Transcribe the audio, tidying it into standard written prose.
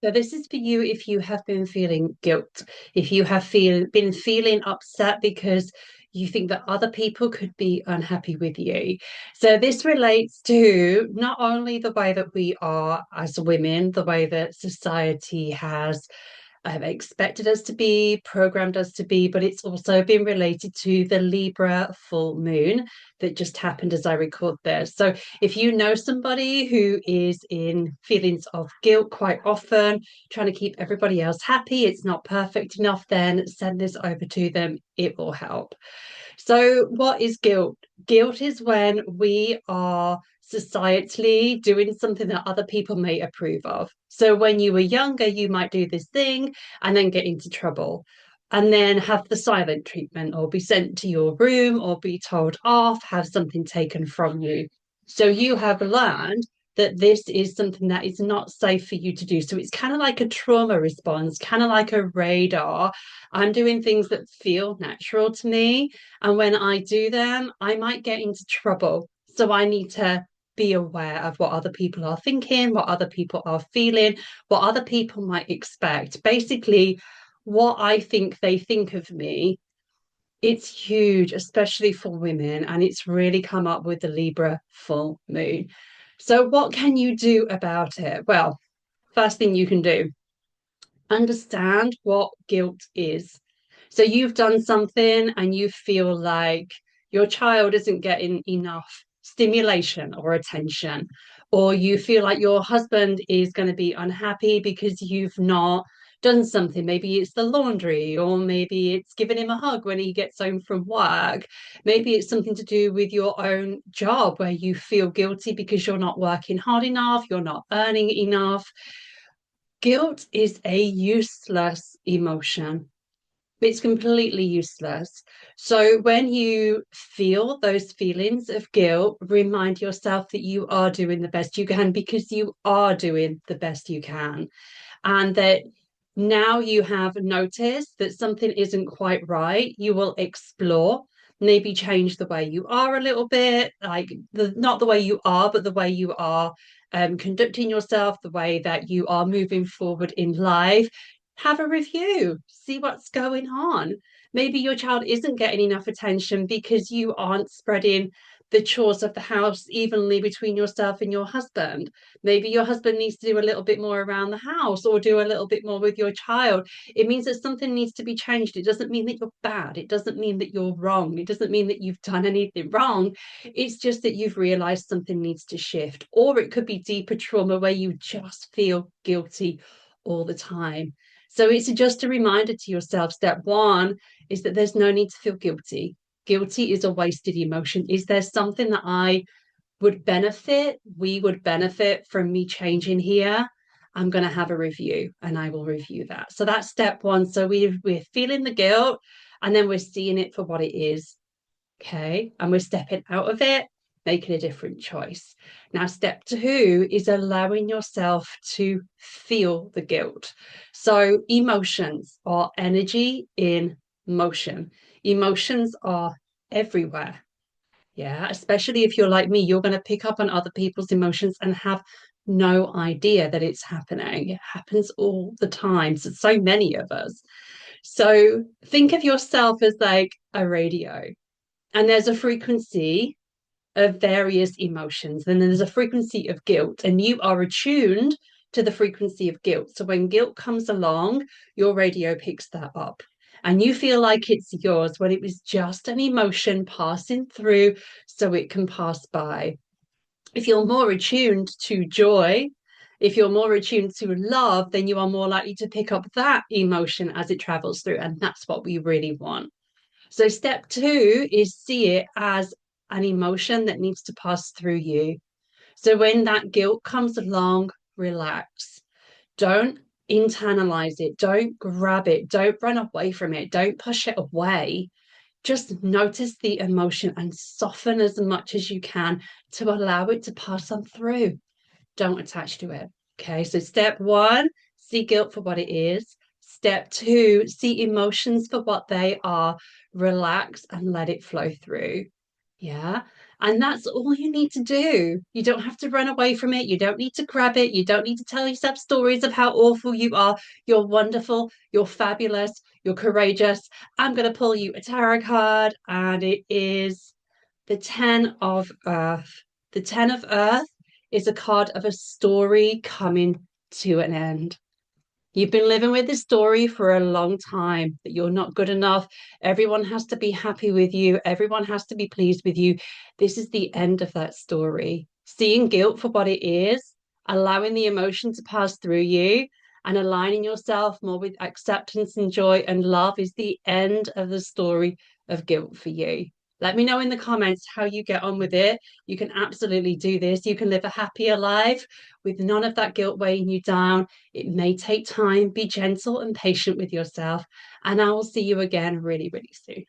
So this is for you if you have been feeling guilt, if you have been feeling upset because you think that other people could be unhappy with you. So this relates to not only the way that we are as women, the way that society has expected us to be, programmed us to be, but it's also been related to the Libra full moon that just happened as I record this. So if you know somebody who is in feelings of guilt quite often, trying to keep everybody else happy, it's not perfect enough, then send this over to them. It will help. So, what is guilt? Guilt is when we are societally doing something that other people may approve of. So, when you were younger, you might do this thing and then get into trouble and then have the silent treatment or be sent to your room or be told off, have something taken from you. So, you have learned that this is something that is not safe for you to do. So, it's kind of like a trauma response, kind of like a radar. I'm doing things that feel natural to me, and when I do them, I might get into trouble. So I need to be aware of what other people are thinking, what other people are feeling, what other people might expect. Basically, what I think they think of me. It's huge, especially for women, and it's really come up with the Libra full moon. So, what can you do about it? Well, first thing you can do, understand what guilt is. So you've done something and you feel like your child isn't getting enough stimulation or attention, or you feel like your husband is going to be unhappy because you've not done something. Maybe it's the laundry, or maybe it's giving him a hug when he gets home from work. Maybe it's something to do with your own job where you feel guilty because you're not working hard enough, you're not earning enough. Guilt is a useless emotion. It's completely useless. So when you feel those feelings of guilt, remind yourself that you are doing the best you can because you are doing the best you can. And that now you have noticed that something isn't quite right, you will explore, maybe change the way you are a little bit, like not the way you are, but the way you are conducting yourself, the way that you are moving forward in life. Have a review, see what's going on. Maybe your child isn't getting enough attention because you aren't spreading the chores of the house evenly between yourself and your husband. Maybe your husband needs to do a little bit more around the house or do a little bit more with your child. It means that something needs to be changed. It doesn't mean that you're bad. It doesn't mean that you're wrong. It doesn't mean that you've done anything wrong. It's just that you've realized something needs to shift. Or it could be deeper trauma where you just feel guilty all the time. So it's just a reminder to yourself. Step one is that there's no need to feel guilty. Guilty is a wasted emotion. Is there something that we would benefit from me changing here? I'm going to have a review and I will review that. So that's step one. So we're feeling the guilt and then we're seeing it for what it is. Okay. And we're stepping out of it, making a different choice. Now, step two is allowing yourself to feel the guilt. So, emotions are energy in motion, emotions are everywhere. Yeah, especially if you're like me, you're going to pick up on other people's emotions and have no idea that it's happening. It happens all the time. So many of us. So think of yourself as like a radio, and there's a frequency of various emotions. Then there's a frequency of guilt, and you are attuned to the frequency of guilt. So when guilt comes along, your radio picks that up. And you feel like it's yours when it was just an emotion passing through so it can pass by. If you're more attuned to joy, if you're more attuned to love, then you are more likely to pick up that emotion as it travels through. And that's what we really want. So, step two is see it as an emotion that needs to pass through you. So, when that guilt comes along, relax. Don't internalize it. Don't grab it. Don't run away from it. Don't push it away. Just notice the emotion and soften as much as you can to allow it to pass on through. Don't attach to it. Okay, so step one, see guilt for what it is. Step two, see emotions for what they are, relax and let it flow through. Yeah. And that's all you need to do. You don't have to run away from it. You don't need to grab it. You don't need to tell yourself stories of how awful you are. You're wonderful. You're fabulous. You're courageous. I'm going to pull you a tarot card, and it is the 10 of Earth. The 10 of Earth is a card of a story coming to an end. You've been living with this story for a long time that you're not good enough. Everyone has to be happy with you. Everyone has to be pleased with you. This is the end of that story. Seeing guilt for what it is, allowing the emotion to pass through you, and aligning yourself more with acceptance and joy and love is the end of the story of guilt for you. Let me know in the comments how you get on with it. You can absolutely do this. You can live a happier life with none of that guilt weighing you down. It may take time. Be gentle and patient with yourself. And I will see you again really, really soon.